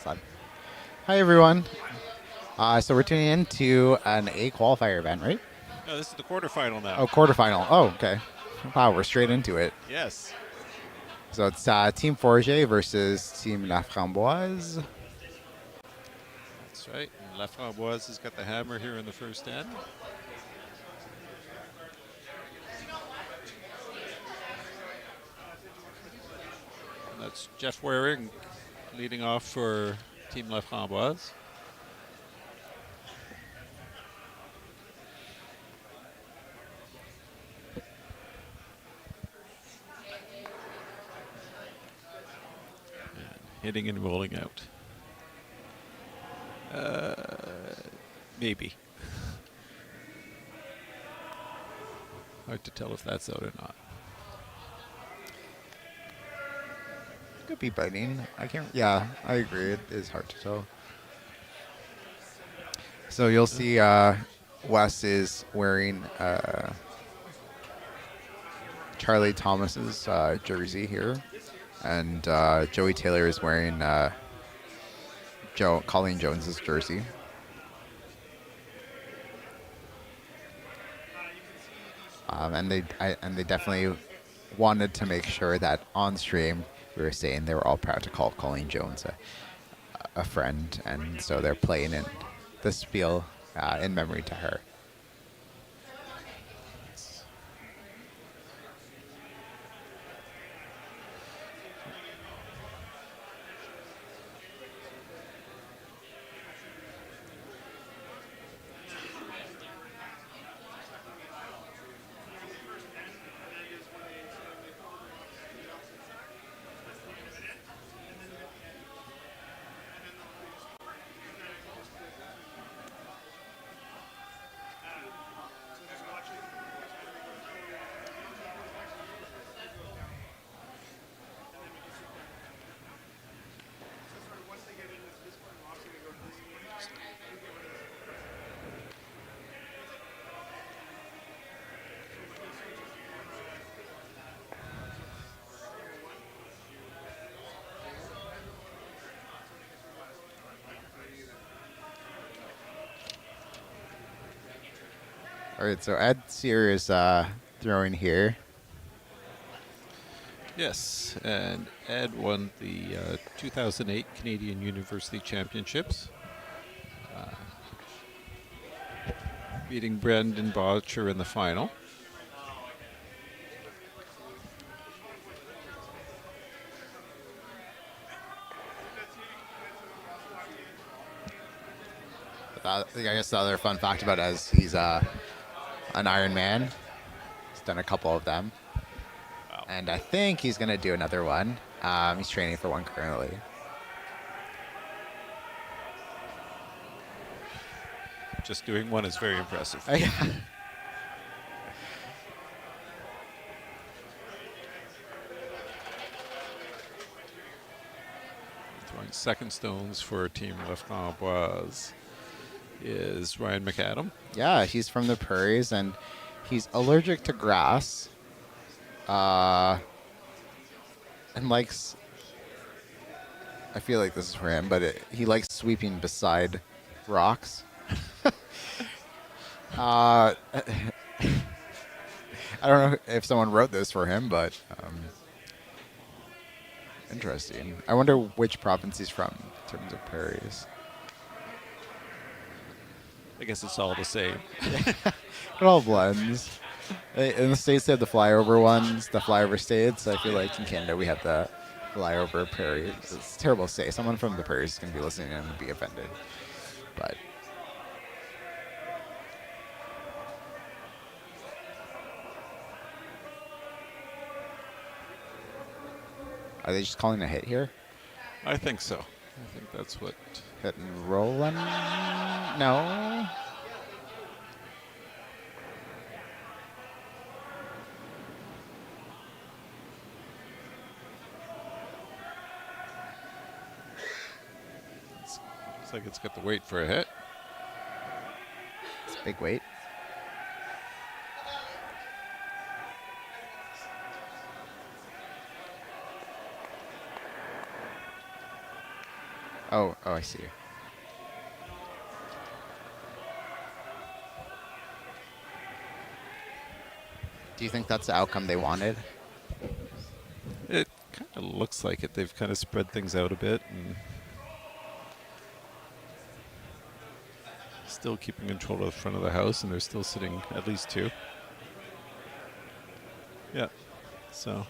fun. Hi, everyone. So we're tuning in to an A qualifier event, right? No, this is the quarterfinal now. Oh, quarterfinal. Oh, okay. Wow, we're straight into it. Yes. So it's Team Forger versus Team La Framboise. That's right. And La Framboise has got the hammer here in the first end. And that's Jeff Waring leading off for Team La Framboise. And hitting and rolling out. Maybe. Hard to tell if that's out or not. Could be biting. I can't. Yeah, I agree. It is hard to tell. So you'll see Wes is wearing Charlie Thomas's jersey here. And Joey Taylor is wearing Colleen Jones's jersey. And they definitely wanted to make sure that on stream we were saying they were all proud to call Colleen Jones a friend, and so they're playing in the spiel in memory to her. All right, so Ed Sear is throwing here. Yes, and Ed won the 2008 Canadian University Championships, beating Brendan Boucher in the final. I guess the other fun fact about Ed is he's an Iron Man. He's done a couple of them. Wow. And I think he's going to do another one. He's training for one currently. Just doing one is very impressive. Throwing second stones for Team La Framboise is Ryan McAdam. Yeah, he's from the prairies, and he's allergic to grass. And likes... I feel like this is for him, but he likes sweeping beside rocks. I don't know if someone wrote this for him, but interesting. I wonder which province he's from in terms of prairies. I guess it's all the same. It all blends. In the States, they have the flyover ones, the flyover states. I feel like in Canada, we have the flyover prairies. It's terrible to say. Someone from the prairies is going to be listening and be offended. But are they just calling a hit here? I think so. I think that's what... Hit and rolling? No. Looks like it's got the weight for a hit. It's a big weight. Oh, I see. Do you think that's the outcome they wanted? It kind of looks like it. They've kind of spread things out a bit and still keeping control of the front of the house, and they're still sitting at least 2. Yeah. So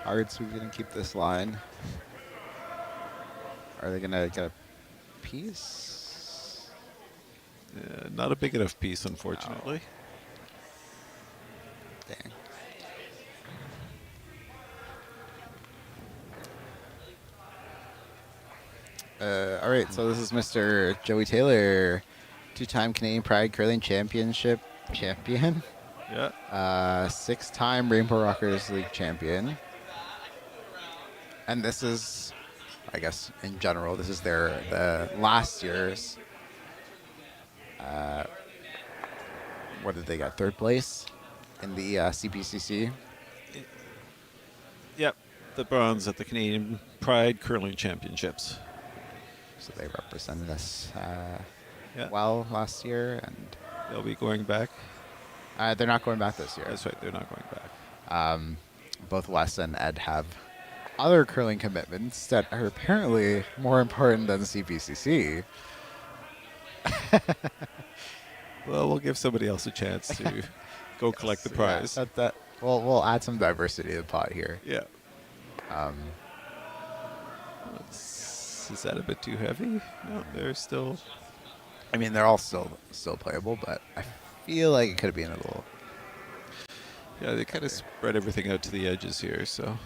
Are we gonna keep this line? Are they gonna get a piece? not a big enough piece, unfortunately. Dang. All right, so this is Mr. Joey Taylor, 2-time Canadian Pride Curling Championship champion, Yeah. 6-time Rainbow Rockers League champion. And this is, I guess, in general, this is the last year's. What did they get? 3rd place in the CPCC. Yep. The bronze at the Canadian Pride Curling Championships. So they represented us Yeah. well last year, and They'll be going back. they're not going back this year. That's right. They're not going back. Both Wes and Ed have other curling commitments that are apparently more important than CPCC. Well, we'll give somebody else a chance to go collect the prize. Yeah, we'll add some diversity to the pot here. Yeah. Is that a bit too heavy? No, they're still. I mean, they're all still playable, but I feel like it could have been a little. Yeah, they kind of spread everything out to the edges here, so.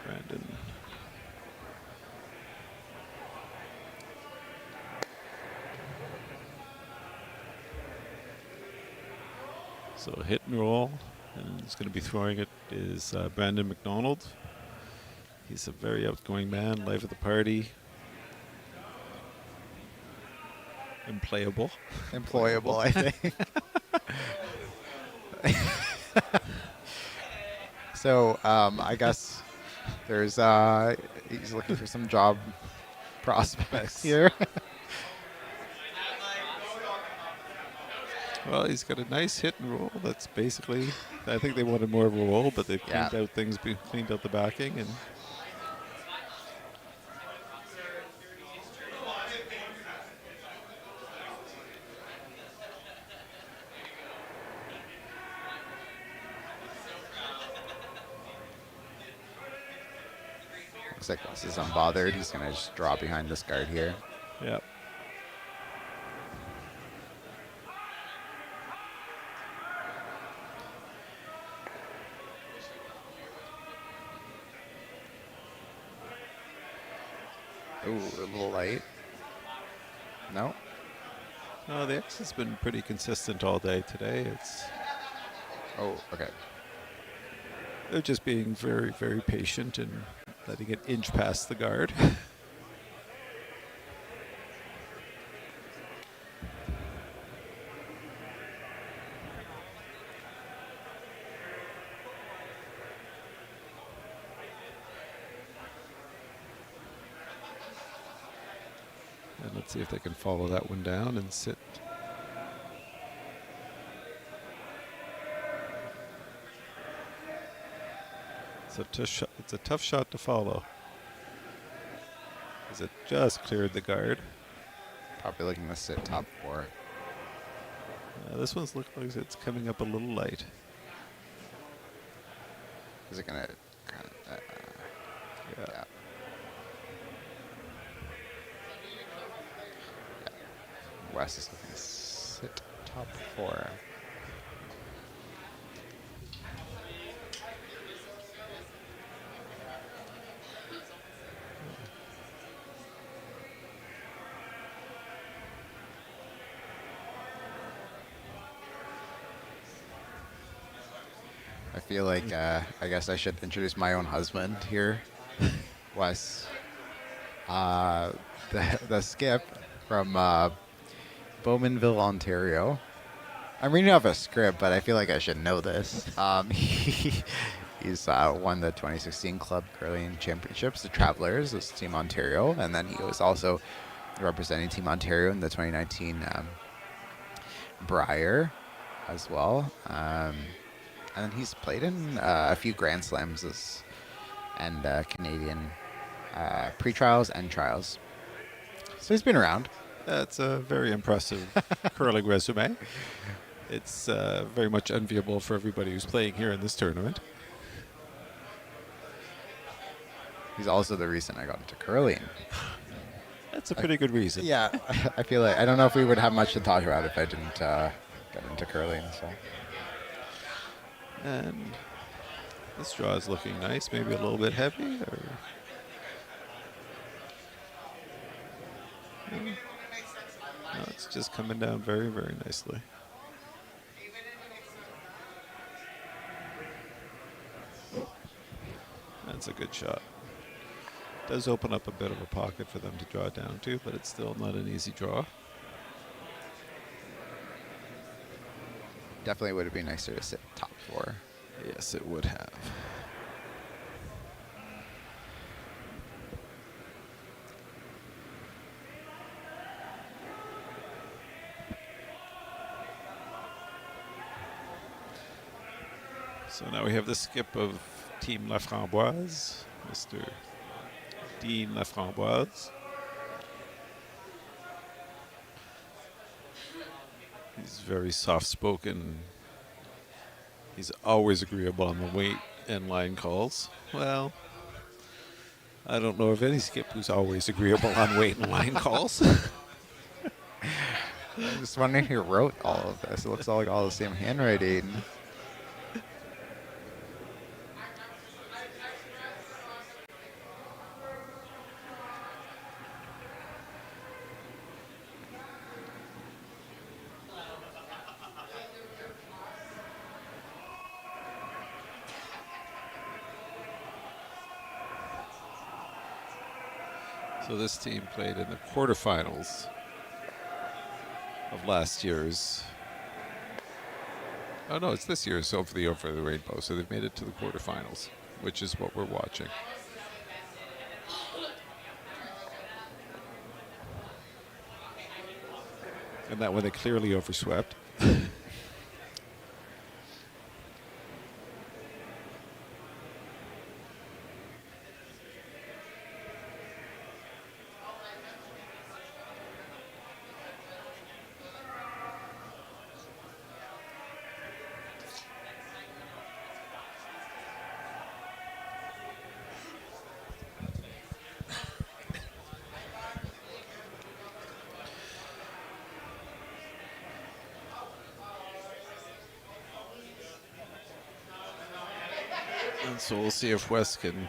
Brandon. So hit and roll, and he's going to be throwing it is Brandon McDonald. He's a very outgoing man, life of the party, employable. I think. So I guess there's he's looking for some job prospects here. Well, he's got a nice hit and roll. That's basically. I think they wanted more of a roll, but they've cleaned out things, cleaned out the backing, and. Looks like Wes is unbothered. He's gonna just draw behind this guard here. Yeah. Ooh, a little light. No? No, the X has been pretty consistent all day today. Oh, okay. They're just being very, very patient and letting it inch past the guard. And let's see if they can follow that one down and sit. It's a tough shot to follow. As it just cleared the guard. Probably looking to sit top 4. This one's looking like it's coming up a little light. Is it gonna? Yeah. Wes is looking to sit top 4. feel like I guess I should introduce my own husband here, Wes. The skip from Bowmanville, Ontario. I'm reading off a script, but I feel like I should know this. He's won the 2016 Club Curling Championships, the Travelers, this Team Ontario, and then he was also representing Team Ontario in the 2019 Brier as well. And he's played in a few Grand Slams and Canadian pre-trials and trials. So he's been around. That's a very impressive curling resume. It's very much enviable for everybody who's playing here in this tournament. He's also the reason I got into curling. That's a pretty good reason. Yeah, I feel like I don't know if we would have much to talk about if I didn't get into curling. So And this draw is looking nice, maybe a little bit heavy. Or no, it's just coming down very, very nicely. That's a good shot. Does open up a bit of a pocket for them to draw down to, but it's still not an easy draw. definitely would have been nicer to sit top four. Yes, it would have. So now we have the skip of Team Laframboise, Mr. Dean Laframboise. He's very soft-spoken. He's always agreeable on the weight and line calls. Well, I don't know of any skip who's always agreeable on weight and line calls. I'm just wondering who wrote all of this. It looks all like all the same handwriting. So this team played in the quarterfinals of last year's. Oh no, it's this year's Over the Rainbow. So they've made it to the quarterfinals, which is what we're watching. And that one they clearly overswept. And so we'll see if West can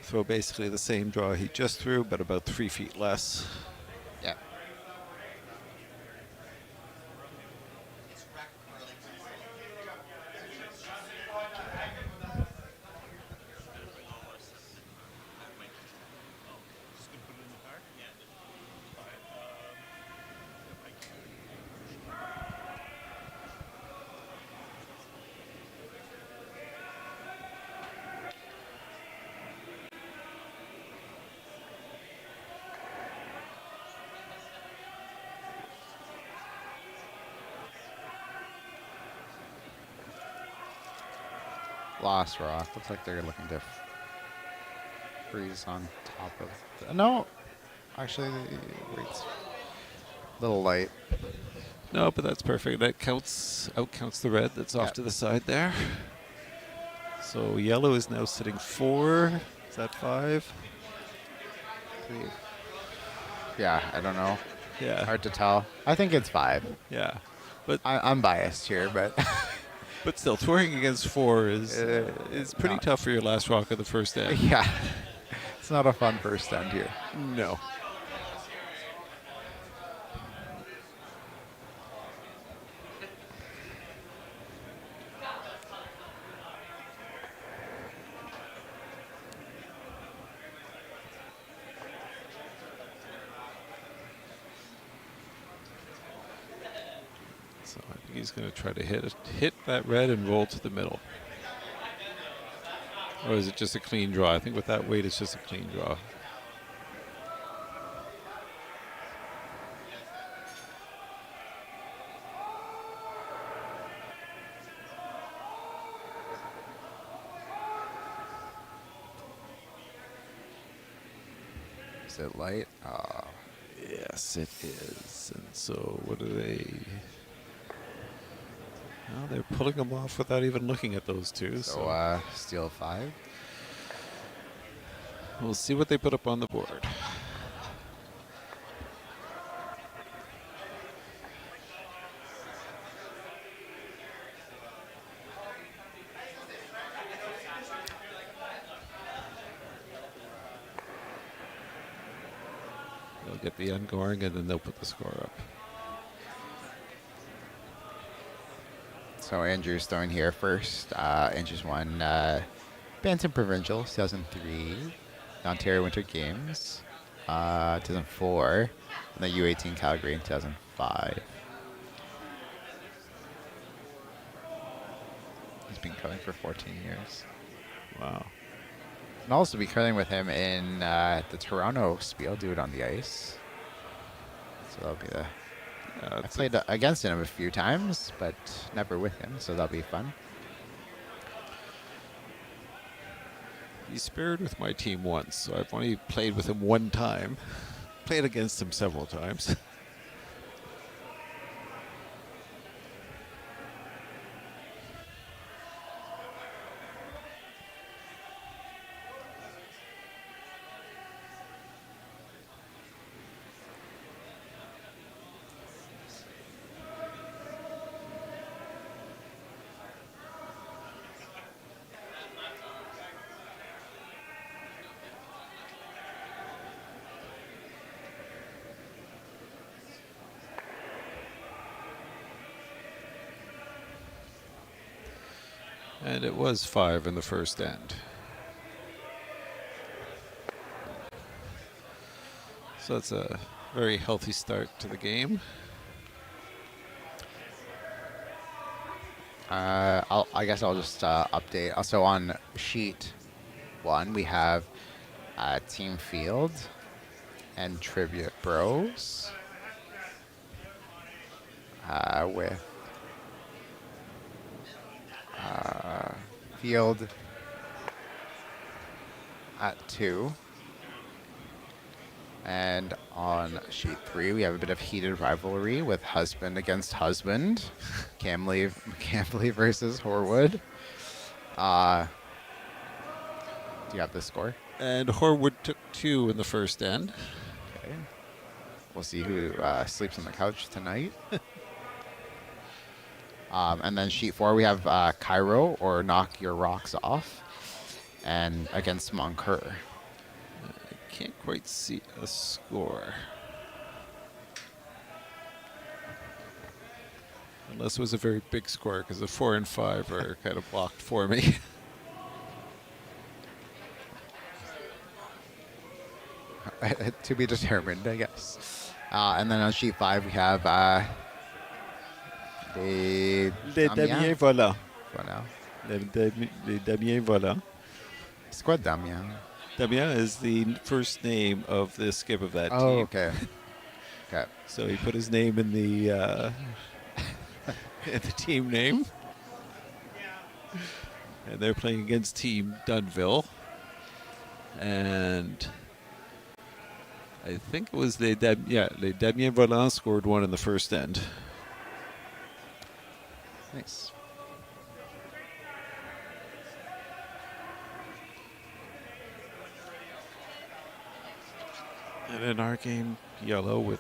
throw basically the same draw he just threw, but about 3 feet less. Yeah. Lost rock. Looks like they're looking to freeze on top of. No, actually, the weight's a little light. No, but that's perfect. That outcounts the red that's off Yep. to the side there. So yellow is now sitting 4. Is that 5? Yeah, I don't know. Yeah. Hard to tell. I think it's 5. Yeah. But I'm biased here, but but still, throwing against 4 is pretty no. tough for your last rock of the first end. yeah, it's not a fun first end here. No. So I think he's going to try to hit that red and roll to the middle. Or is it just a clean draw? I think with that weight, it's just a clean draw. Is it light? Yes, it is. And so what do they... Well, they're pulling them off without even looking at those two. So steal 5. We'll see what they put up on the board. They'll get the ungoing and then they'll put the score up. So Andrew's throwing here first. Andrew's won Bantam Provincial 2003, the Ontario Winter Games 2004, and the U18 Calgary in 2005. He's been curling for 14 years. Wow. And also be curling with him in the Toronto Spiel, do it on the ice. So that'll be the... I played against him a few times, but never with him, so that'll be fun. He spared with my team once, so I've only played with him one time. Played against him several times. And it was 5 in the first end. So that's a very healthy start to the game. I guess I'll just update. Also on sheet 1, we have Team Field and Trivia Bros with Field at 2. And on sheet 3, we have a bit of heated rivalry with husband against husband. Camley versus Horwood. Do you have the score? And Horwood took 2 in the first end. Okay. We'll see who sleeps on the couch tonight. And then sheet 4, we have Cairo, or Knock Your Rocks Off, and against Moncur. I can't quite see a score. Unless it was a very big score, because the 4 and 5 are kind of blocked for me. To be determined, I guess. And then on sheet 5, we have Les Damiens Volants. Voilà. Les Damiens Volants. C'est quoi Damien? Damien is the first name of the skip of that Oh, team. okay. Okay. So he put his name in the in the team name. And they're playing against Team Dunville. And I think it was Les Damiens Volants scored 1 in the first end. Nice. And in our game, yellow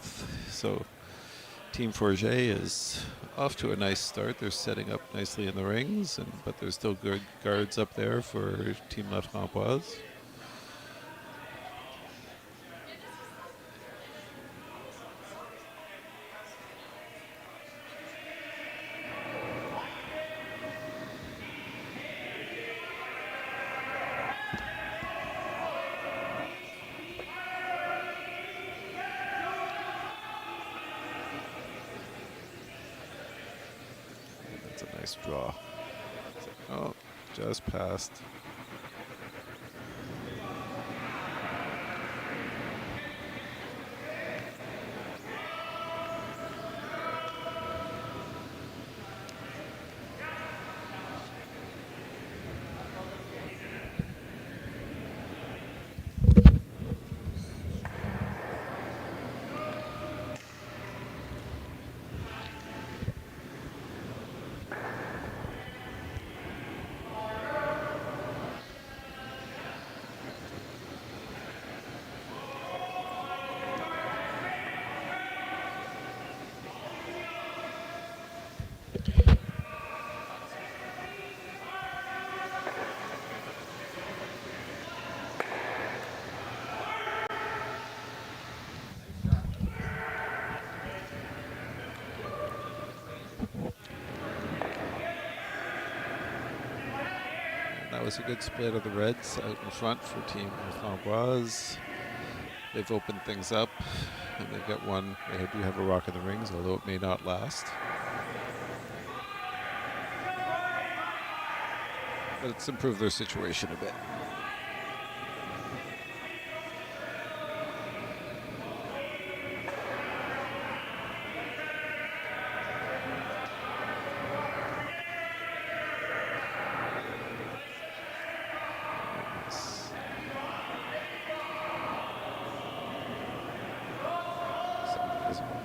so Team Forget is off to a nice start. They're setting up nicely in the rings, but there's still good guards up there for Team La Framboise. Nice draw. Oh, just passed. That was a good split of the Reds out in front for Team Framboise. They've opened things up, and they've got one. They do have a rock in the rings, although it may not last. But it's improved their situation a bit.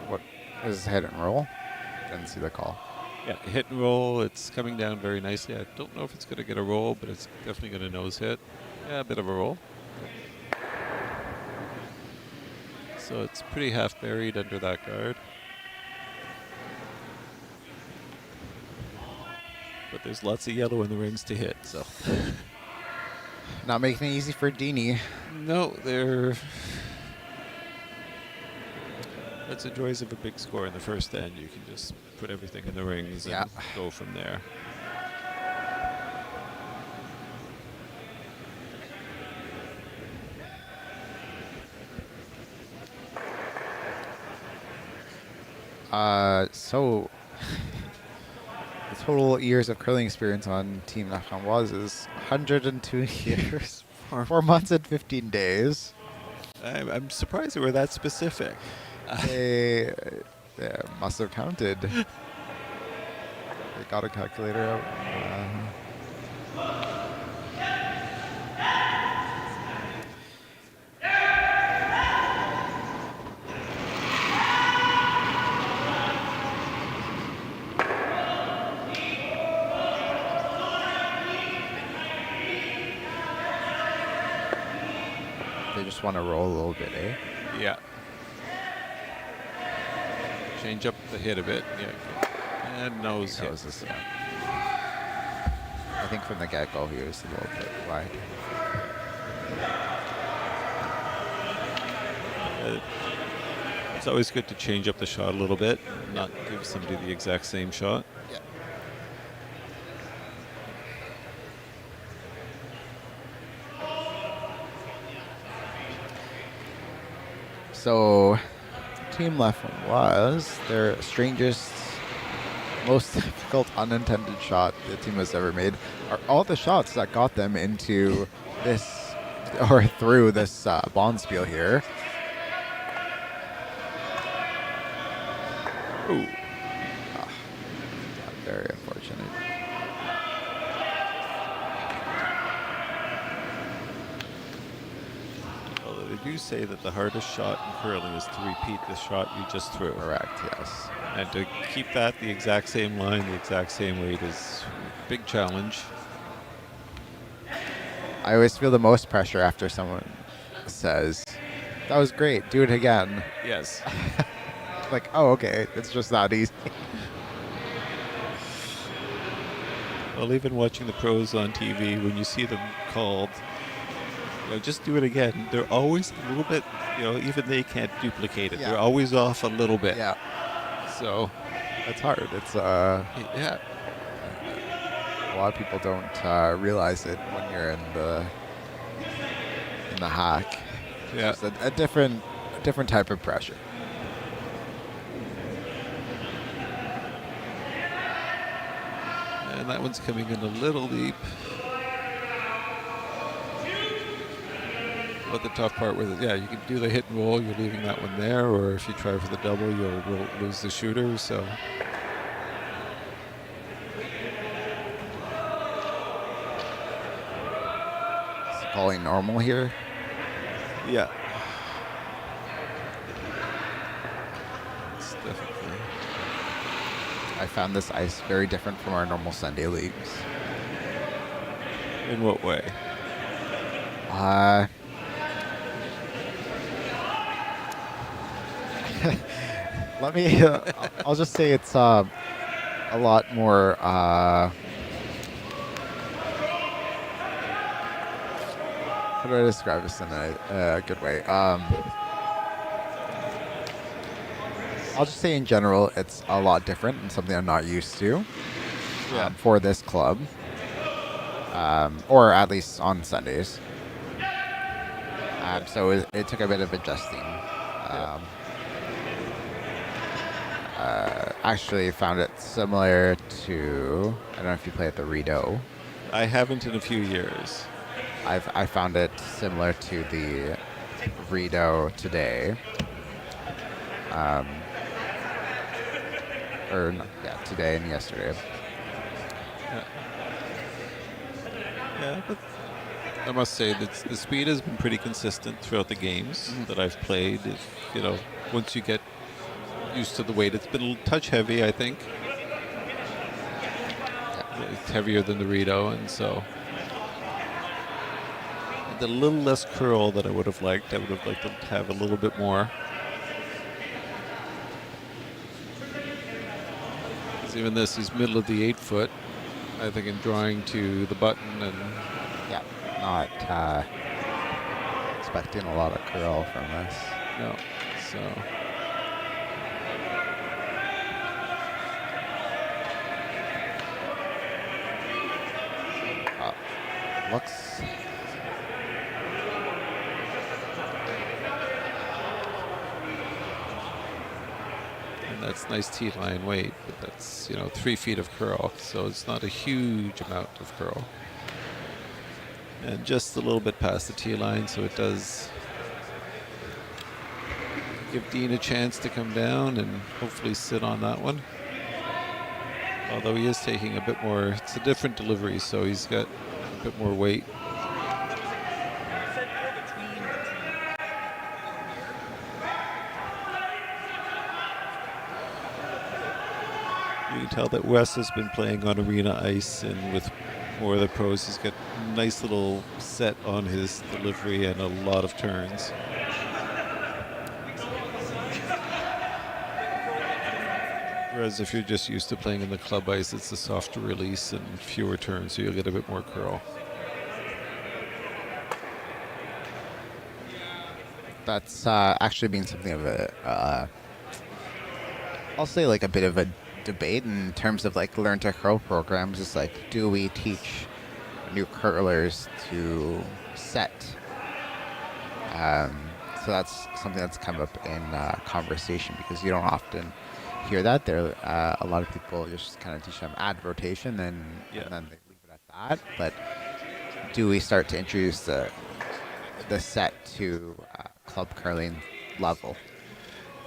What is hit and roll? Didn't see the call. Yeah, hit and roll. It's coming down very nicely. I don't know if it's going to get a roll, but it's definitely going to nose hit. Yeah, a bit of a roll. So it's pretty half buried under that guard. But there's lots of yellow in the rings to hit, so. Not making it easy for Dini. No, they're. That's the joys of a big score in the first end. You can just put everything in the rings and go from there. So the total years of curling experience on Team La Framboise is 102 years, 4 months and 15 days. I'm surprised they were that specific. They must have counted. They got a calculator out. They just want to roll a little bit, eh? Yeah. Change up the hit a bit. Yeah. And nose hit. Yeah. I think from the get-go he was a little bit wide. It's always good to change up the shot a little bit, not give somebody the exact same shot. Yeah. So, Team Left was their strangest, most difficult unintended shot the team has ever made are all the shots that got them into this, or through this Bonspiel here. Ooh. Very unfortunate. Although they do say that the hardest shot in curling is to repeat the shot you just threw. Correct, yes. And to keep that the exact same line, the exact same weight is a big challenge. I always feel the most pressure after someone says, "That was great, do it again." Yes. Like, oh, okay, it's just that easy. Well, even watching the pros on TV, when you see them called, just do it again. They're always a little bit, even they can't duplicate it. Yeah. They're always off a little bit. Yeah. So It's hard. It's yeah. a lot of people don't realize it when you're in the hack. Yeah. It's a different type of pressure. And that one's coming in a little deep. But the tough part with it, yeah, you can do the hit and roll, you're leaving that one there, or if you try for the double, you'll lose the shooter, so. Is he calling normal here? Yeah. It's definitely. I found this ice very different from our normal Sunday leagues. In what way? Let me. I'll just say it's a lot more. How do I describe this in a good way? I'll just say in general, it's a lot different and something I'm not used to for this club, or at least on Sundays. So it took a bit of adjusting. Actually found it similar to, I don't know if you play at the Rideau. I haven't in a few years. I found it similar to the Rideau today. Today and yesterday. Yeah, but I must say that the speed has been pretty consistent throughout the games that I've played. Once you get used to the weight, it's been a touch heavy, I think. It's heavier than the Rideau, and so the little less curl that I would have liked. I would have liked to have a little bit more. Even this is middle of the 8 foot, I think, in drawing to the button, and not expecting a lot of curl from this. No, so looks. that's nice T-line weight, but that's 3 feet of curl, so it's not a huge amount of curl, and just a little bit past the T-line, so it does give Dean a chance to come down and hopefully sit on that one. Although he is taking a bit more, it's a different delivery, so he's got a bit more weight. You can tell that Wes has been playing on arena ice, and with more of the pros, he's got a nice little set on his delivery and a lot of turns. Whereas if you're just used to playing in the club ice, it's a softer release and fewer turns, so you'll get a bit more curl. That's actually been something of a, I'll say like a bit of a debate in terms of like learn to curl programs. It's like, do we teach new curlers to set? So that's something that's come up in conversation, because you don't often hear that. There, a lot of people just kind of teach them add rotation, and then they leave it at that. But do we start to introduce the set to club curling level?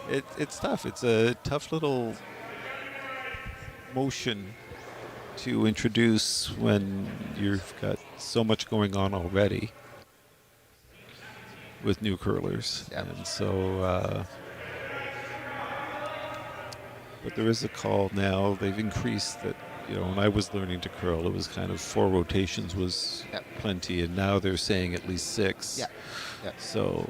It's tough. It's a tough little motion to introduce when you've got so much going on already with new curlers. Yep. And so but there is a call now. They've increased that. When I was learning to curl, it was kind of 4 rotations was plenty, and now they're saying at least 6. Yep. So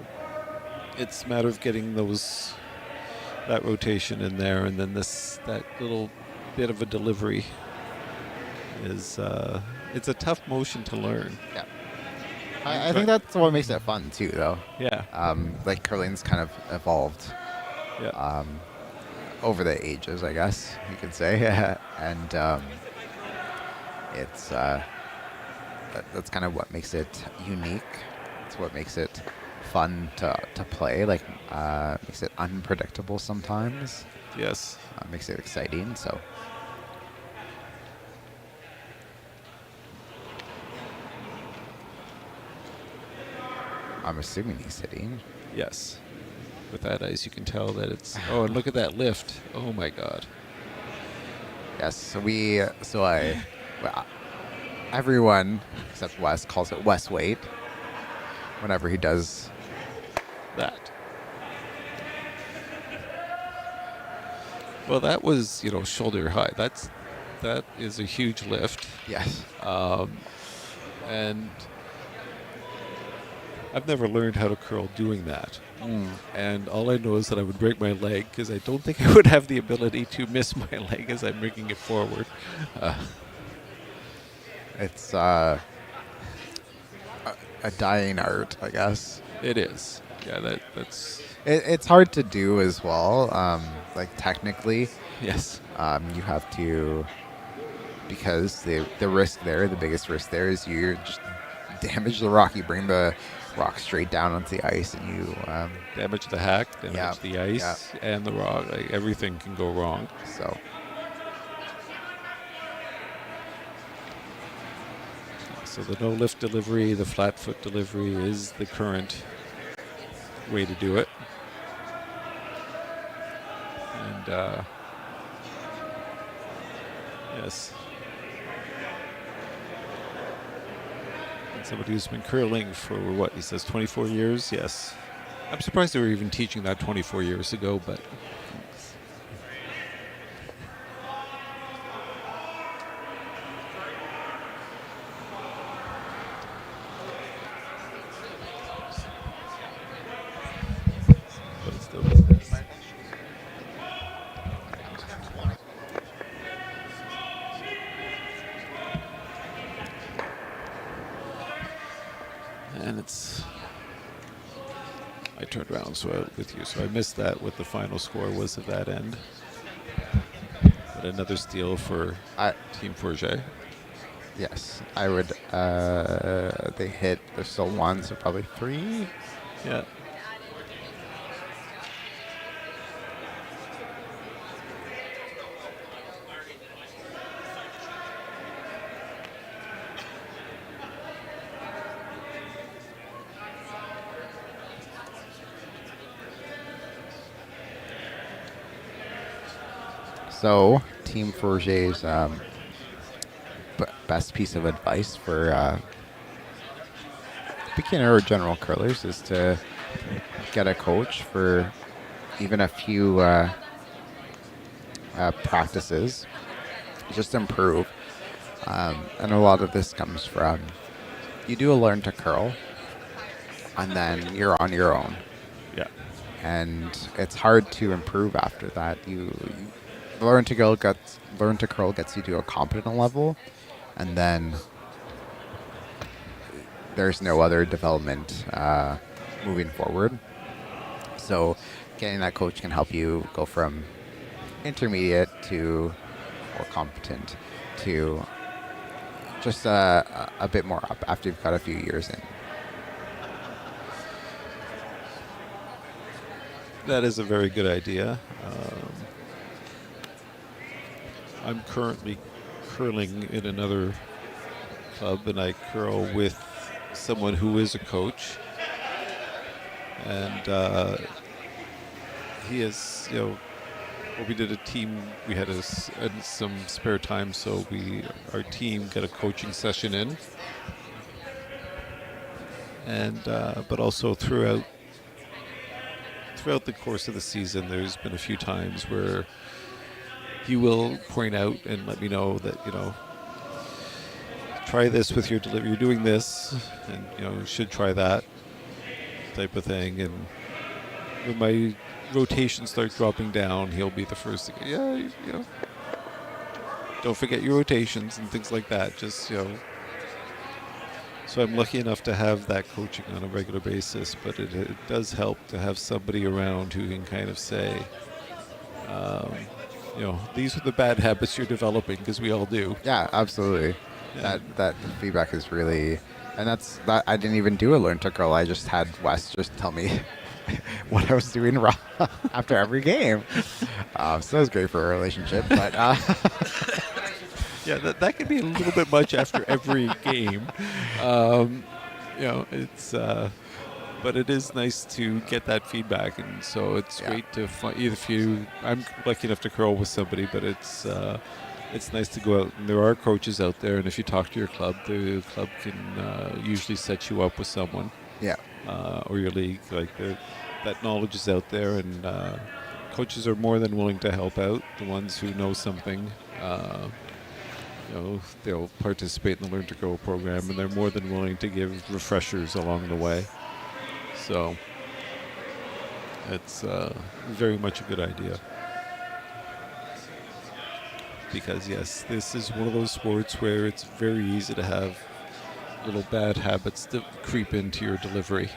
it's a matter of getting that rotation in there, and then that little bit of a delivery is it's a tough motion to learn. Yeah. I think that's what makes it fun too, though. Yeah. Like curling's kind of evolved. Yeah. Over the ages, I guess you could say, and it's that's kind of what makes it unique. It's what makes it fun to play. Like makes it unpredictable sometimes. Yes. Makes it exciting. So I'm assuming he's sitting. Yes. With that ice, you can tell that it's. Oh, and look at that lift! Oh my God. Yes. Well, everyone except Wes calls it Wes weight whenever he does. That. Well, that was shoulder high. That is a huge lift, Yes. and I've never learned how to curl doing that. And all I know is that I would break my leg because I don't think I would have the ability to miss my leg as I'm bringing it forward. It's a dying art, I guess. It is. Yeah, that's It's hard to do as well. Like technically, yes. you have to, because the risk there, the biggest risk there is you just damage the rock. You bring the rock straight down onto the ice, and you Damage the hack, damage Yeah, the ice, and the rock. Like everything can go wrong. so. So the no lift delivery, the flat foot delivery is the current way to do it. And yes. And somebody who's been curling for what he says 24 years. Yes. I'm surprised they were even teaching that 24 years ago, but it's still business. And it's. I turned around with you, so I missed that. What the final score was at that end. But another steal for Team Forget. Yes, I would. They hit. There's still one, so probably three. Yeah. So, Team Forget's best piece of advice for beginner or general curlers is to get a coach for even a few practices, just improve. And a lot of this comes from you do a learn to curl, and then you're on your own. Yeah. And it's hard to improve after that. You learn to curl gets you to a competent level, and then there's no other development moving forward. So getting that coach can help you go from intermediate to more competent to just a bit more up after you've got a few years in. That is a very good idea. I'm currently curling in another club, and I curl with someone who is a coach. And he is, well, we did a team. We had some spare time, so our team got a coaching session in. And but also throughout the course of the season, there's been a few times where he will point out and let me know that, try this with your delivery. You're doing this, and, you should try that type of thing. And when my rotations start dropping down, he'll be the first to go, don't forget your rotations and things like that. Just, So I'm lucky enough to have that coaching on a regular basis, but it does help to have somebody around who can kind of say, these are the bad habits you're developing, because we all do. Yeah, absolutely. Yeah. That feedback is really, and that I didn't even do a learn to curl. I just had Wes just tell me what I was doing wrong after every game. So that was great for a relationship, but. Yeah, that can be a little bit much after every game. It's But it is nice to get that feedback, and so it's Yeah. great to find. If you, I'm lucky enough to curl with somebody, but it's nice to go out. And there are coaches out there, and if you talk to your club, the club can usually set you up with someone, Yeah. or your league. Like that knowledge is out there, and coaches are more than willing to help out. The ones who know something, they'll participate in the Learn to Grow program, and they're more than willing to give refreshers along the way. So it's very much a good idea. Because yes, this is one of those sports where it's very easy to have little bad habits that creep into your delivery.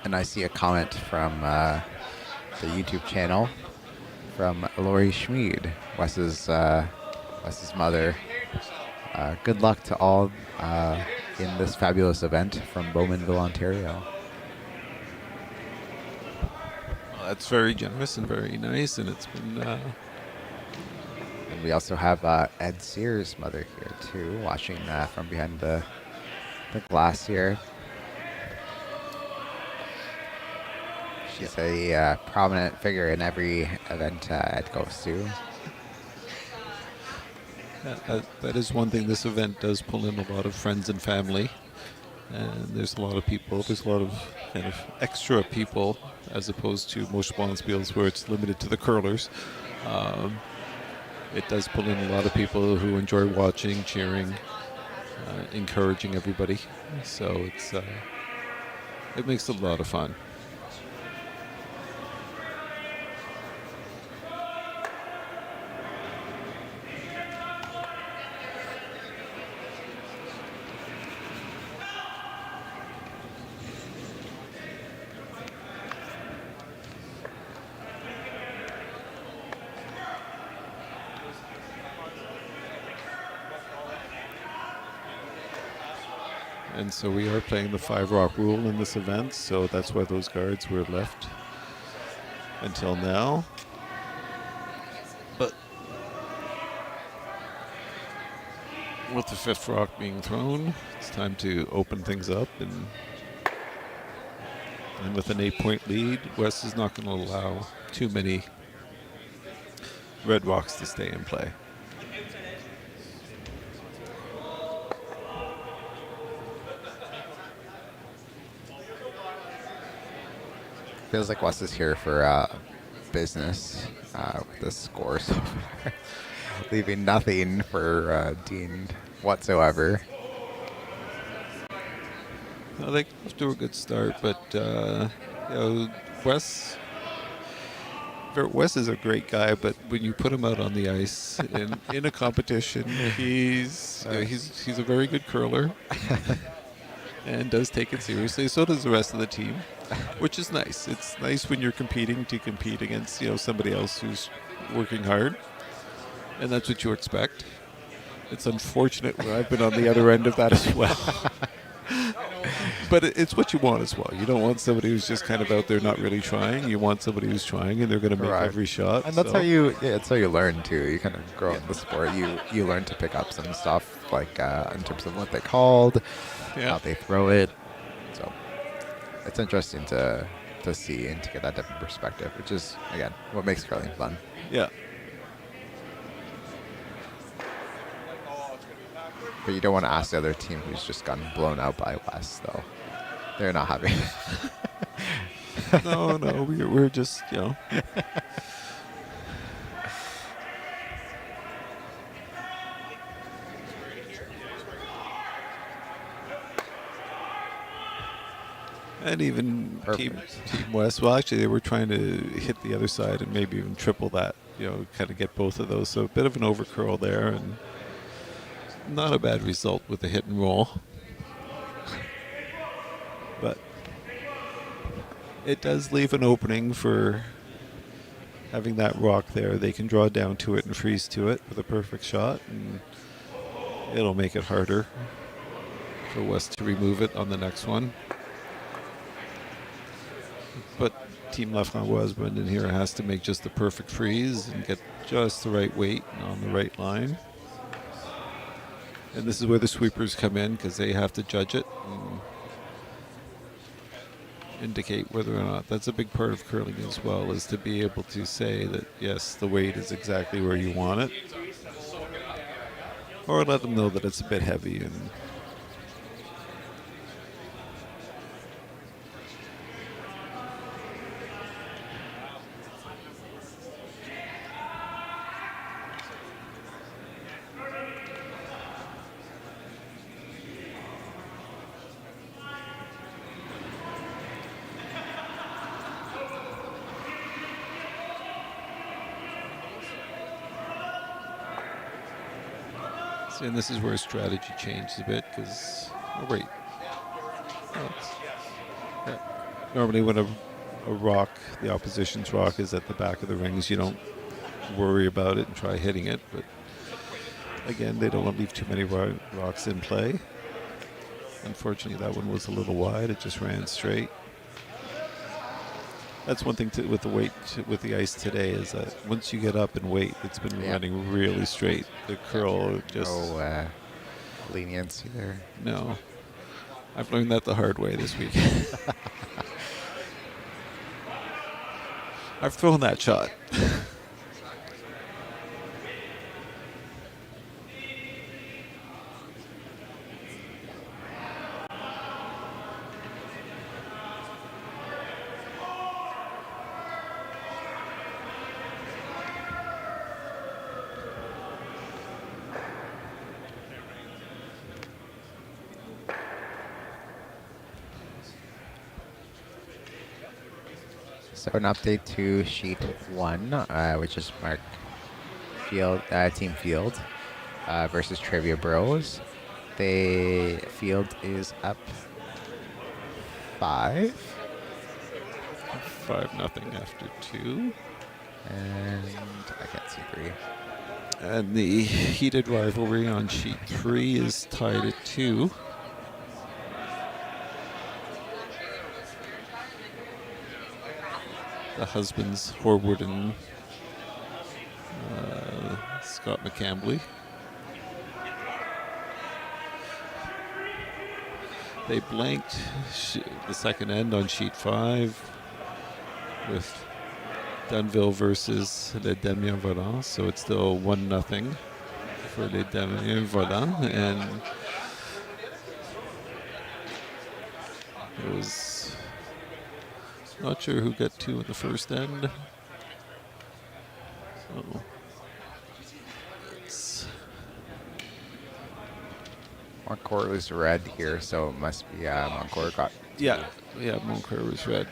And I see a comment from the YouTube channel from Lori Schmid, Wes's mother. Good luck to all in this fabulous event from Bowmanville, Ontario. Well, that's very generous and very nice, and it's been And we also have Ed Sears' mother here too, watching from behind the glass here. She's a prominent figure in every event Ed goes to. that is one thing. This event does pull in a lot of friends and family, and there's a lot of people. There's a lot of kind of extra people as opposed to most Bonspiels where it's limited to the curlers. It does pull in a lot of people who enjoy watching, cheering, encouraging everybody. So it makes it a lot of fun. And so we are playing the 5-rock rule in this event, so that's why those guards were left until now. But with the 5th rock being thrown, it's time to open things up. And with an 8-point lead, West is not going to allow too many red rocks to stay in play. Feels like Wes is here for business with the score so far, leaving nothing for Dean whatsoever. Well, they have to a good start, but Wes is a great guy. But when you put him out on the ice in a competition, he's a very good curler and does take it seriously. So does the rest of the team, which is nice. It's nice when you're competing to compete against somebody else who's working hard, and that's what you expect. It's unfortunate when I've been on the other end of that as well. But it's what you want as well. You don't want somebody who's just kind of out there not really trying. You want somebody who's trying and they're going to make every shot. And that's how you learn too. You kind of grow in the sport. You learn to pick up some stuff like in terms of what they called, how they throw it. So it's interesting to see and to get that different perspective, which is again what makes curling fun. Yeah. But you don't want to ask the other team who's just gotten blown out by West, though. They're not having. No, we're just And even Team West, well, actually, they were trying to hit the other side and maybe even triple that, kind of get both of those. So a bit of an overcurl there, and not a bad result with the hit and roll. But it does leave an opening for having that rock there. They can draw down to it and freeze to it with a perfect shot, and it'll make it harder for West to remove it on the next one. But Team Laframboise Brendan here has to make just the perfect freeze and get just the right weight and on the right line. And this is where the sweepers come in because they have to judge it and indicate whether or not. That's a big part of curling as well, is to be able to say that, yes, the weight is exactly where you want it. Or let them know that it's a bit heavy. And and this is where strategy changes a bit because, oh wait, yeah. Normally when a rock, the opposition's rock is at the back of the rings, you don't worry about it and try hitting it. But again, they don't want to leave too many rocks in play. Unfortunately, that one was a little wide. It just ran straight. That's one thing with the weight with the ice today is that once you get up in weight, it's been running really straight. The curl just no leniency there. No, I've learned that the hard way this week. I've thrown that shot. So an update to sheet 1, which is Mark Field, Team Field versus Trivia Bros. The Field is up 5. 5-0 after 2. And I can't see 3. And the heated rivalry on sheet 3 is tied at 2. The husbands, Horwood and Scott McCambly. They blanked the second end on sheet 5 with Dunville versus Les Damiens Volants, so it's still 1-0 for Les Damiens Volants, and it was not sure who got 2 in the first end. So it's Moncourt was red here, so it must be Moncourt got 2. yeah, Moncourt was red.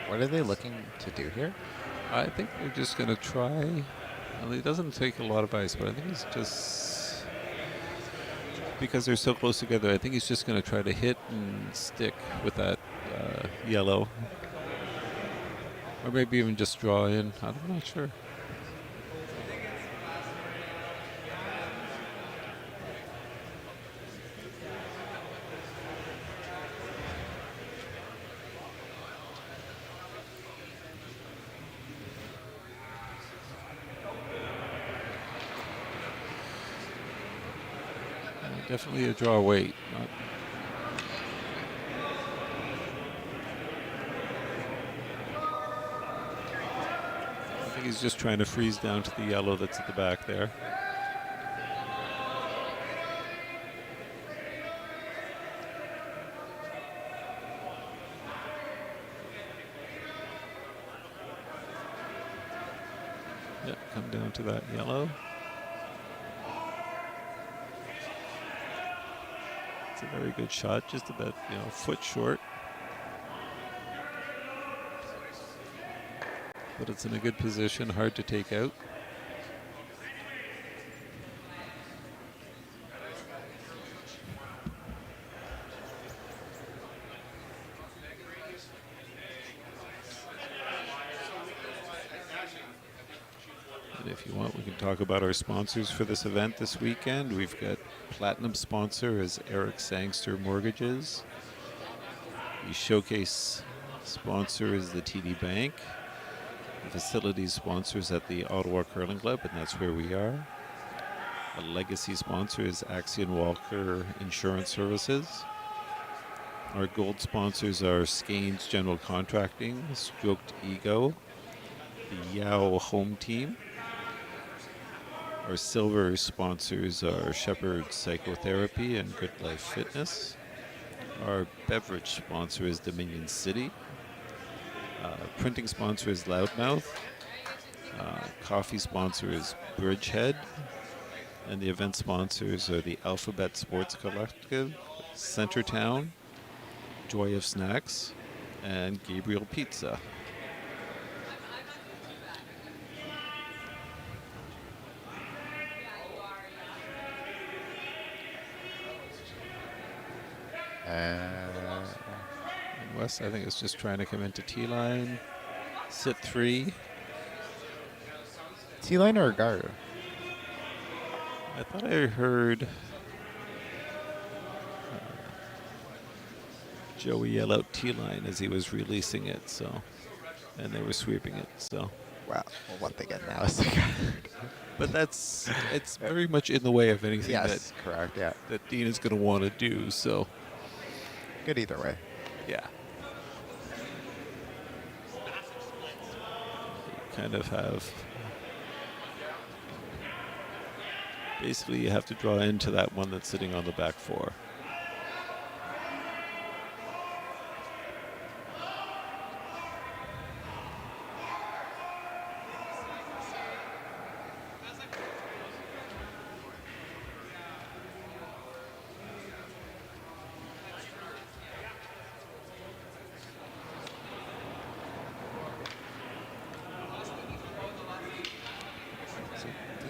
What are they looking to do here? I think they're just going to try. Well, it doesn't take a lot of ice, but I think it's just because they're so close together. I think he's just going to try to hit and stick with that yellow, or maybe even just draw in. I'm not sure. Definitely a draw weight. I think he's just trying to freeze down to the yellow that's at the back there. Yeah, come down to that yellow. It's a very good shot, just about, a foot short. But it's in a good position, hard to take out. And if you want, we can talk about our sponsors for this event this weekend. We've got platinum sponsor is Eric Sangster Mortgages. The showcase sponsor is the TD Bank. The facilities sponsors at the Ottawa Curling Club, and that's where we are. The legacy sponsor is Axion Walker Insurance Services. Our gold sponsors are Skanes General Contracting, Stroked Ego, the Yao Home Team. Our silver sponsors are Shepherd Psychotherapy and Good Life Fitness. Our beverage sponsor is Dominion City. Printing sponsor is Loudmouth. Coffee sponsor is Bridgehead. And the event sponsors are the Alphabet Sports Collective, Centertown, Joy of Snacks, and Gabriel Pizza. And Wes, I think, is just trying to come into T-line. Sit 3. T-line or guard? I thought I heard Joey yell out T-line as he was releasing it, so, and they were sweeping it, so. Well, what they get now is the guard. But it's very much in the way of anything Yes, correct, yeah. that Dean is going to want to do, so. Good either way. Yeah. You kind of have. Basically, you have to draw into that one that's sitting on the back 4.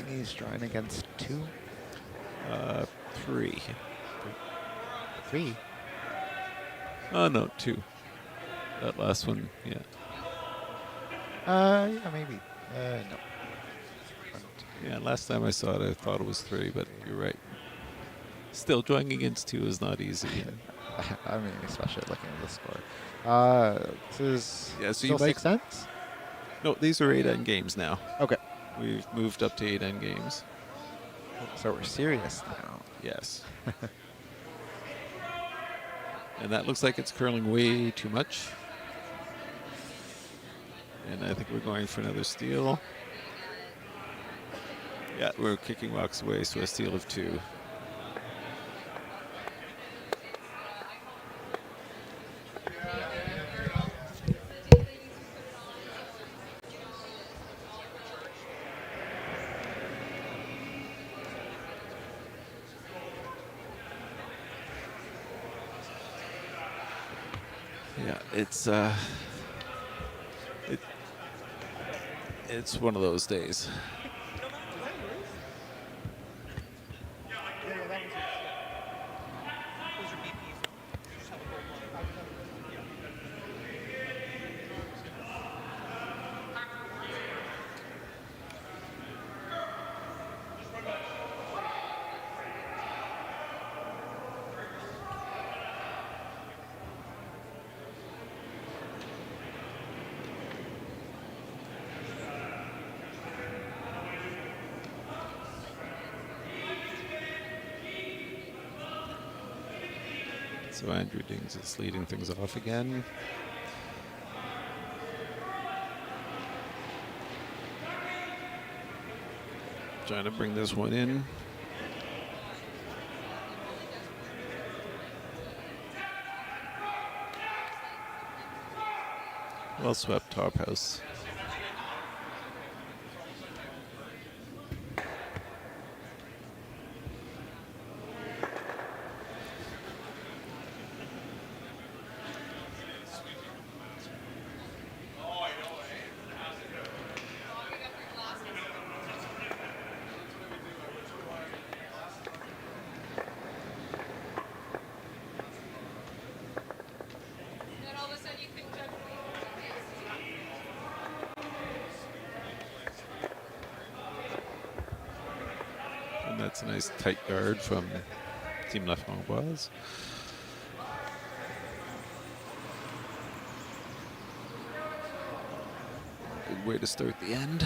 He's drawing against 2? 3. 3? Oh, no, 2. That last one, yeah. Yeah, maybe. No. Yeah, last time I saw it, I thought it was 3, but you're right. Still, drawing against 2 is not easy. I mean, especially looking at the score. This is Yeah, so still you might- 6 cents? No, these are 8 end games now. Okay. We've moved up to 8 end games. So we're serious now. Yes. And that looks like it's curling way too much. And I think we're going for another steal. Yeah, we're kicking rocks away, so a steal of 2. Yeah, it's one of those days. So Andrew Dings is leading things off again. Trying to bring this one in. Well swept top house. That's a nice tight guard from Team La Framboise. Good way to start the end.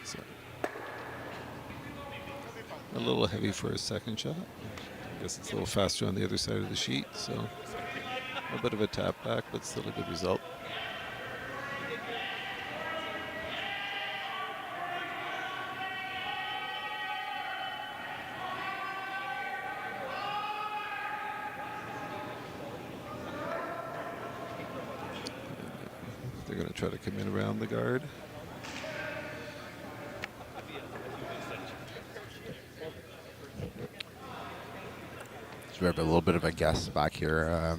So, a little heavy for a second shot. I guess it's a little faster on the other side of the sheet, so a bit of a tap back, but still a good result. They're going to try to come in around the guard. So we have a little bit of a guest back here.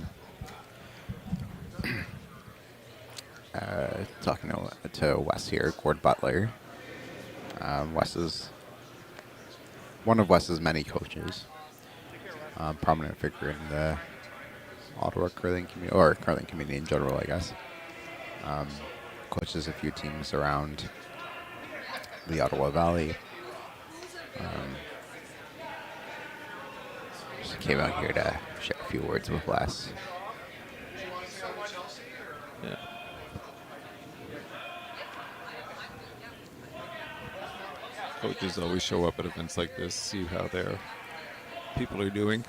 Talking to Wes here, Gord Butler. Wes is one of Wes's many coaches, prominent figure in the Ottawa curling community, or curling community in general, I guess. Coaches a few teams around the Ottawa Valley. Just came out here to share a few words with Wes. Yeah. Coaches always show up at events like this, see how their people are doing.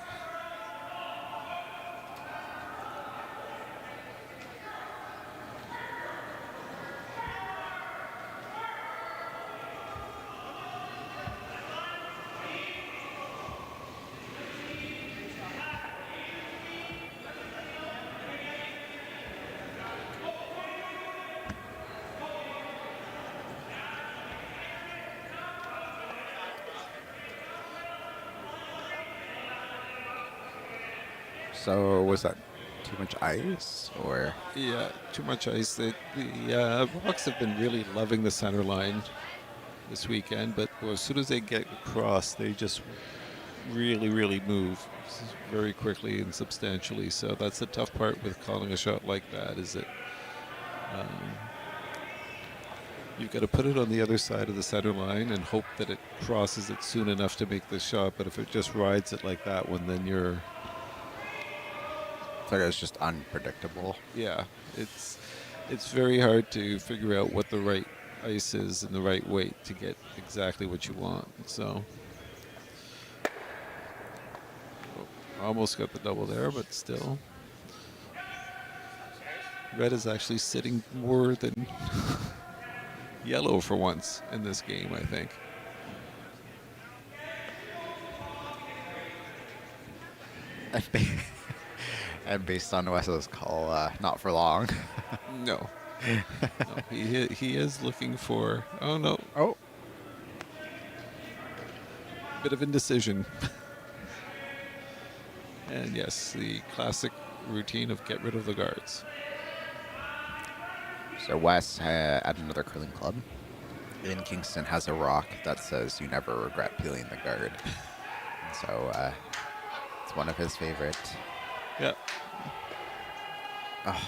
So was that too much ice, or? Yeah, too much ice. The Rocks have been really loving the center line this weekend, but as soon as they get across, they just really move very quickly and substantially. So that's the tough part with calling a shot like that, is that you've got to put it on the other side of the center line and hope that it crosses it soon enough to make the shot. But if it just rides it like that one, then you're... Like it's just unpredictable. Yeah, it's very hard to figure out what the right ice is and the right weight to get exactly what you want. So almost got the double there, but still. Red is actually sitting more than yellow for once in this game, I think. And based on Wes's call, not for long. No. No, he is looking for... Oh, no. Oh. Bit of indecision. And yes, the classic routine of get rid of the guards. So Wes at another curling club in Kingston has a rock that says "You never regret peeling the guard." And so it's one of his favorite. Yeah. Oh,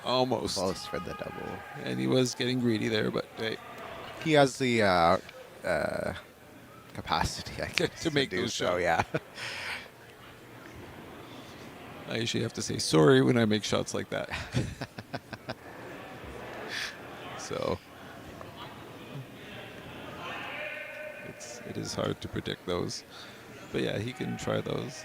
Almost. close for the double. And he was getting greedy there, but hey, He has the capacity, I guess, to make do those so. shots. Yeah. I usually have to say sorry when I make shots like that. So it is hard to predict those. But yeah, he can try those.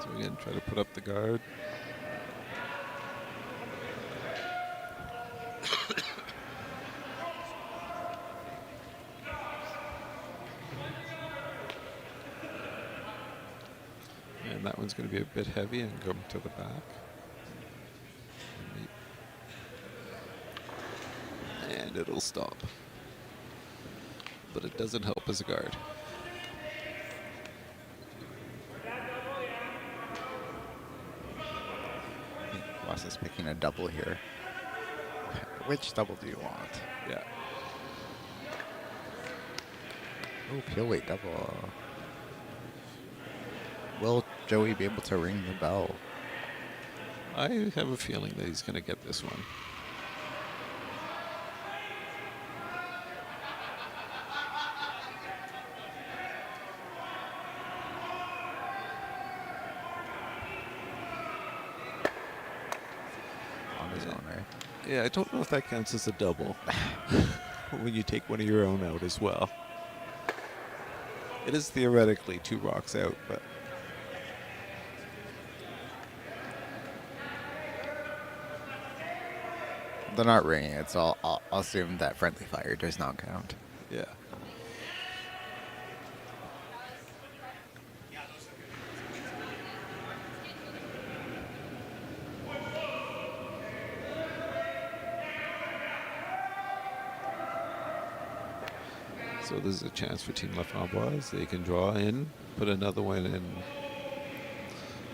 So again, try to put up the guard. And that one's going to be a bit heavy and come to the back. And it'll stop. But it doesn't help as a guard. Wes is picking a double here. Which double do you want? Yeah. Oh, peel weight double. Will Joey be able to ring the bell? I have a feeling that he's going to get this one. On his own, right? Yeah, I don't know if that counts as a double when you take one of your own out as well. It is theoretically 2 rocks out, but They're not ringing it, so I'll assume that friendly fire does not count. yeah. So this is a chance for Team Laframboise. They can draw in, put another one in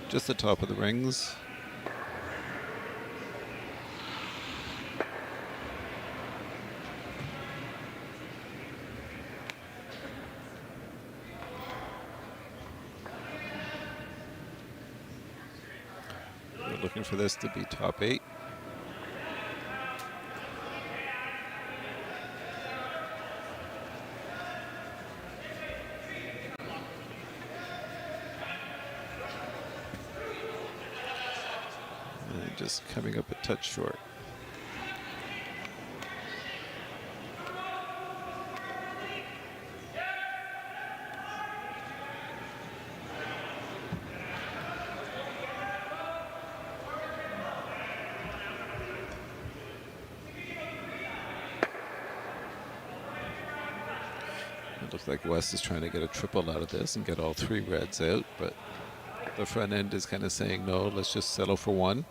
just the top of the rings. They're looking for this to be top 8. And just coming up a touch short. It looks like West is trying to get a triple out of this and get all 3 reds out, but the front end is kind of saying no, let's just settle for 1.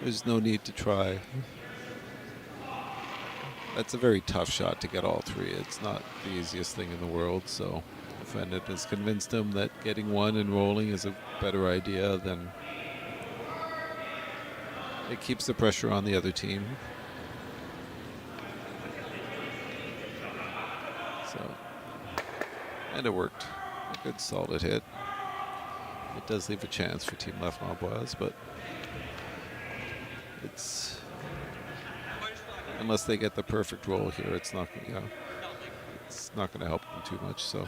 There's no need to try. That's a very tough shot to get all 3. It's not the easiest thing in the world, so the front end has convinced him that getting 1 and rolling is a better idea than it keeps the pressure on the other team. So, and it worked. A good solid hit. It does leave a chance for Team Laframboise, but it's, unless they get the perfect roll here, it's not going to help them too much. So.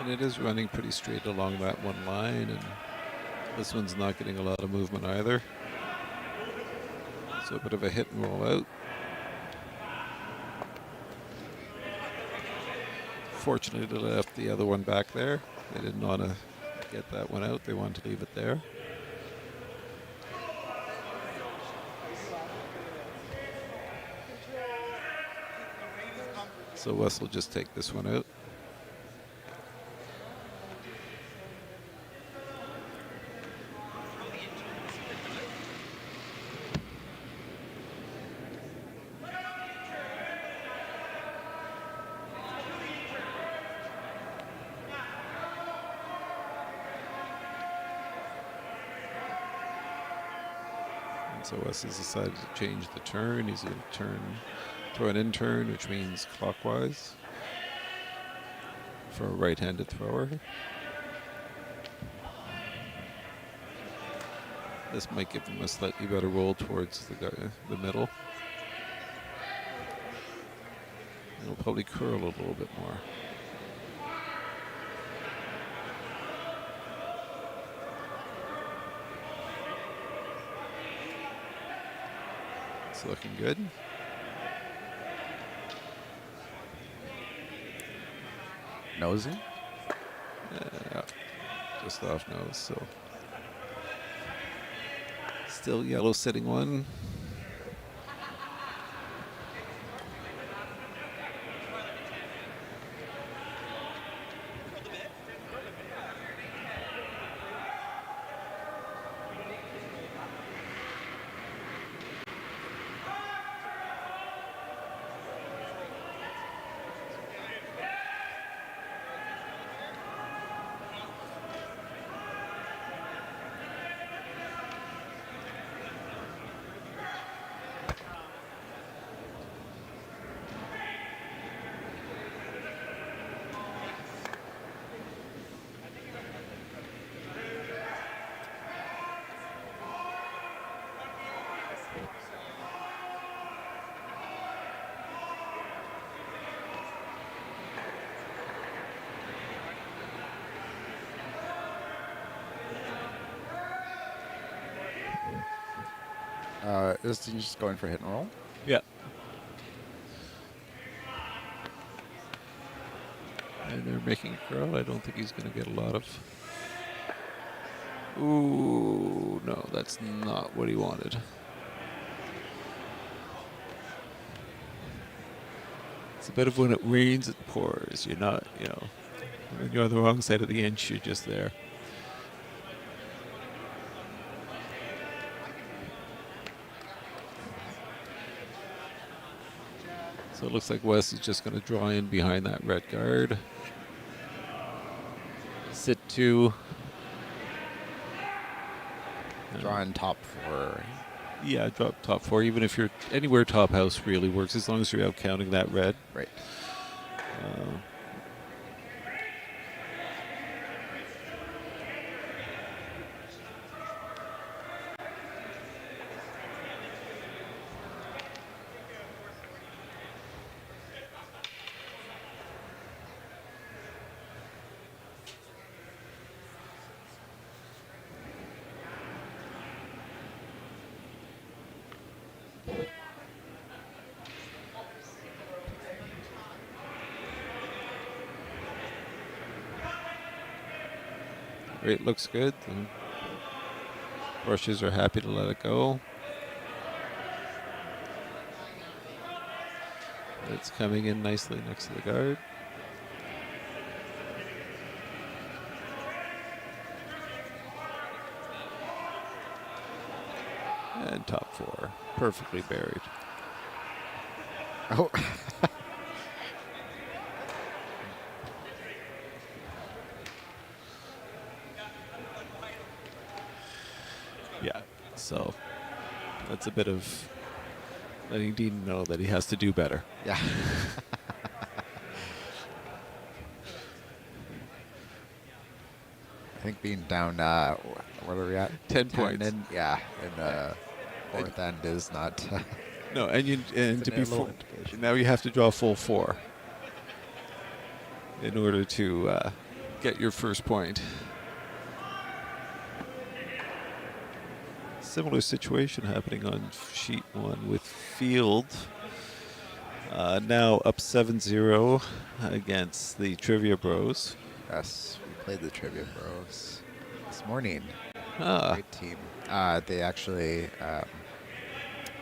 And it is running pretty straight along that one line, and this one's not getting a lot of movement either. So a bit of a hit and roll out. Fortunately, they left the other one back there. They didn't want to get that one out. They wanted to leave it there. So Wes will just take this one out. So Wes has decided to change the turn. He's going to throw an in turn, which means clockwise for a right-handed thrower. This might give him a slightly better roll towards the middle. It'll probably curl a little bit more. It's looking good. nosing. Yeah, just off nose. So still yellow sitting one. Is he just going for hit and roll? Yeah. And they're making a curl. I don't think he's going to get a lot of. Ooh, no, that's not what he wanted. It's a bit of when it rains, it pours. You're not, when you're on the wrong side of the inch, you're just there. So it looks like Wes is just going to draw in behind that red guard. Sit 2. Drawing top 4. Yeah, drop top 4. Even if you're anywhere top house really works as long as you're out counting that red. Right. It looks good. The brushes are happy to let it go. It's coming in nicely next to the guard. And top 4, perfectly buried. Oh. Yeah, so that's a bit of letting Dean know that he has to do better. Yeah. I think being down, what are we at? 10 points. In the fourth end is not. No, and to be full now you have to draw full 4 in order to get your first point. Similar situation happening on sheet 1 with Field. Now up 7-0 against the Trivia Bros. Yes, we played the Trivia Bros this morning. Ah, Great team. They actually,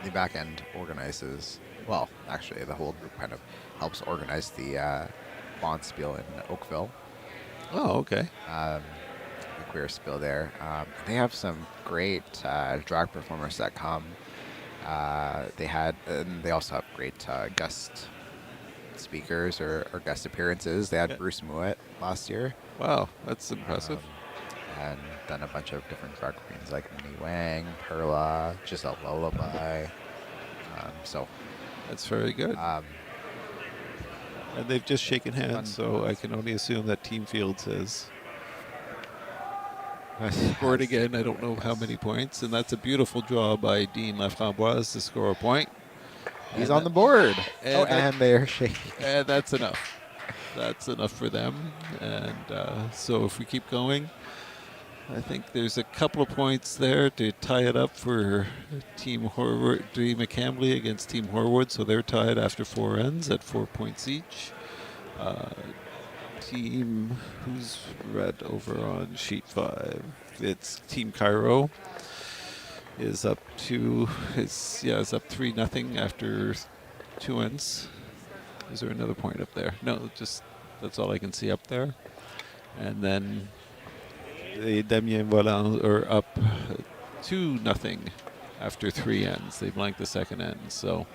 the back end organizes, well, actually the whole group kind of helps organize the Bonspiel in Oakville. oh, okay. The queer spiel there. They have some great drag performers that come. They also have great guest speakers or guest appearances. They had Yeah. Bruce Mouet last year. Wow, that's impressive. And then a bunch of different drag queens like Minnie Wang, Perla, Giselle Lullaby. So That's very good. And they've just shaken hands, so I can only assume that Team Fields has scored again. I don't know how many points, and that's a beautiful draw by Dean Laframboise to score a point. He's And on the board. and And they're shaking. And that's enough. That's enough for them. And so if we keep going, I think there's a couple of points there to tie it up for Team Horwood, Dee McCamley against Team Horwood. So they're tied after 4 ends at 4 points each. team who's red over on sheet 5. It's Team Cairo is up to is up 3-0 after 2 ends. Is there another point up there? No, just that's all I can see up there. And then the Damien Volant are up 2-0 after 3 ends. They blanked the second end, so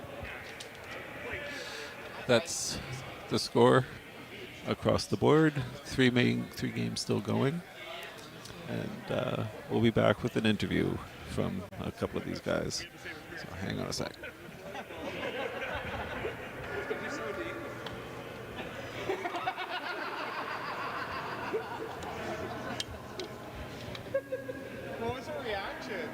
that's the score across the board. Three games still going, and we'll be back with an interview from a couple of these guys. So hang on a sec. What was her reaction?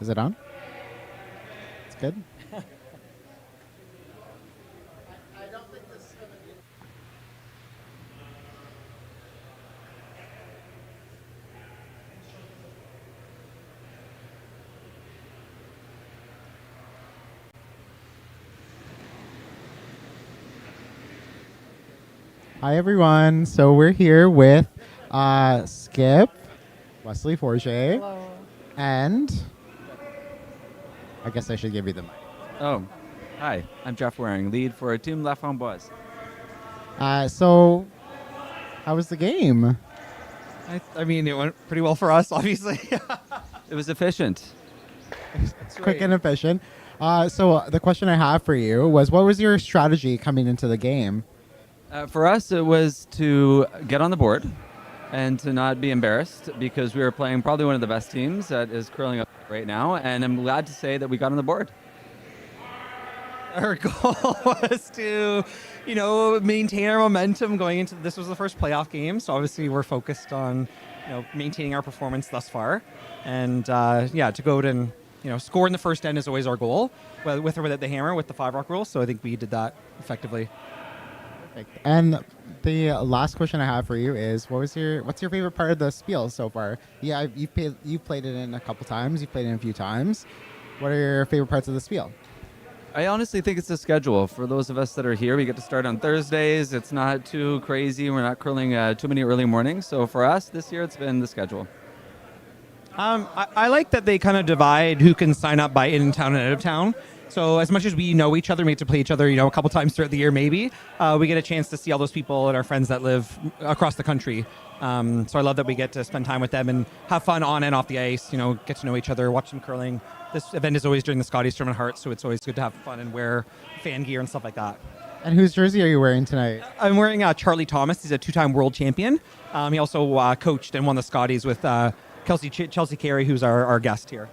Is it on? It's good. Hi everyone. So we're here with Skip, Wesley Forget, and I guess I should give you the mic. Oh, hi. I'm Jeff Waring, lead for Team La Framboise. So, how was the game? I mean, it went pretty well for us, obviously. It was efficient. It's quick and efficient. So the question I have for you was, what was your strategy coming into the game? For us, it was to get on the board and to not be embarrassed because we were playing probably one of the best teams that is curling up right now, and I'm glad to say that we got on the board. Our goal was to, maintain our momentum going into this was the first playoff game. So obviously we're focused on, maintaining our performance thus far, and to go out and score in the first end is always our goal, with or without the hammer, with the 5-rock rule. So I think we did that effectively. Perfect. And the last question I have for you is, what's your favorite part of the spiel so far? Yeah, you've played it in a couple times. You've played it in a few times. What are your favorite parts of the spiel? I honestly think it's the schedule. For those of us that are here, we get to start on Thursdays. It's not too crazy. We're not curling too many early mornings. So for us this year, it's been the schedule. I like that they kind of divide who can sign up by in town and out of town. So as much as we know each other, we get to play each other, a couple times throughout the year, maybe we get a chance to see all those people and our friends that live across the country. So I love that we get to spend time with them and have fun on and off the ice. Get to know each other, watch some curling. This event is always during the Scotties Tournament Hearts, so it's always good to have fun and wear fan gear and stuff like that. And whose jersey are you wearing tonight? I'm wearing Charlie Thomas. He's a 2-time world champion. He also coached and won the Scotties with Chelsea Carey, who's our guest here.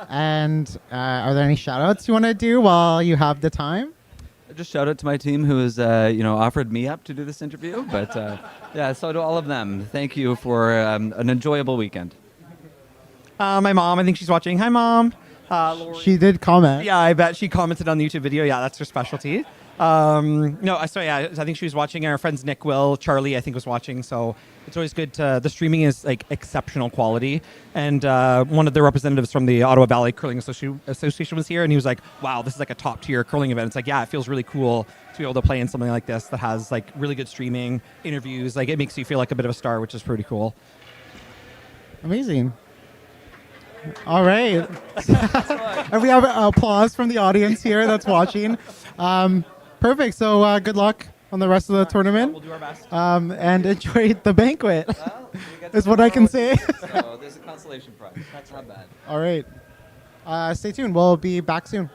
And are there any shout-outs you want to do while you have the time? Just shout out to my team who has offered me up to do this interview. But so to all of them, thank you for an enjoyable weekend. My mom, I think she's watching. Hi, Mom. Lori. She did comment. Yeah, I bet she commented on the YouTube video. Yeah, that's her specialty. I think she was watching. Our friends Nick, Will, Charlie, I think was watching. So it's always good the streaming is like exceptional quality. And one of the representatives from the Ottawa Valley Curling Association was here, and he was like, "Wow, this is like a top tier curling event." It's like, yeah, it feels really cool to be able to play in something like this that has like really good streaming, interviews. Like it makes you feel like a bit of a star, which is pretty cool. Amazing. All right. And we have applause from the audience here that's watching. Perfect. So good luck on the rest of the tournament. We'll do our best. And enjoy the banquet. Well, Is what I can say. So there's a consolation prize. That's not bad. All right. Stay tuned. We'll be back soon.